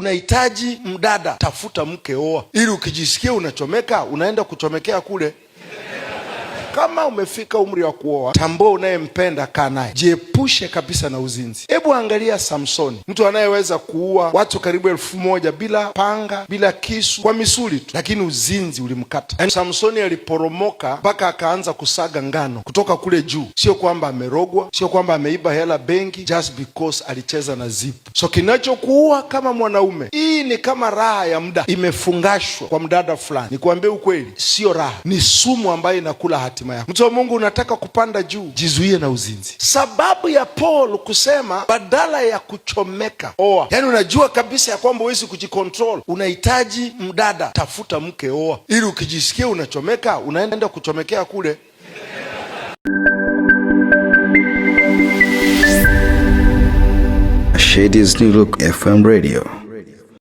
Unahitaji mdada, tafuta mke, oa, ili ukijisikia unachomeka unaenda kuchomekea kule. Kama umefika umri wa kuoa, tambua unayempenda, kaa naye, jiepushe kabisa na uzinzi. Hebu angalia Samsoni, mtu anayeweza kuua watu karibu 1000 bila panga, bila kisu, kwa misuli tu, lakini uzinzi ulimkata. Yani Samsoni aliporomoka mpaka akaanza kusaga ngano kutoka kule juu. Sio kwamba amerogwa, sio kwamba ameiba hela benki, just because alicheza na zipu. So kinachokuua kama mwanaume, hii ni kama raha ya muda imefungashwa kwa mdada fulani. Nikwambie ukweli, sio raha, ni sumu ambayo inakula hatima. Mtu wa Mungu, unataka kupanda juu, jizuie na uzinzi. Sababu ya Paul kusema badala ya kuchomeka, oa. Yani unajua kabisa ya kwamba huwezi kujikontrol, unahitaji mdada, tafuta mke, oa, ili ukijisikia unachomeka unaenda kuchomekea kule. Shady's New Look FM Radio.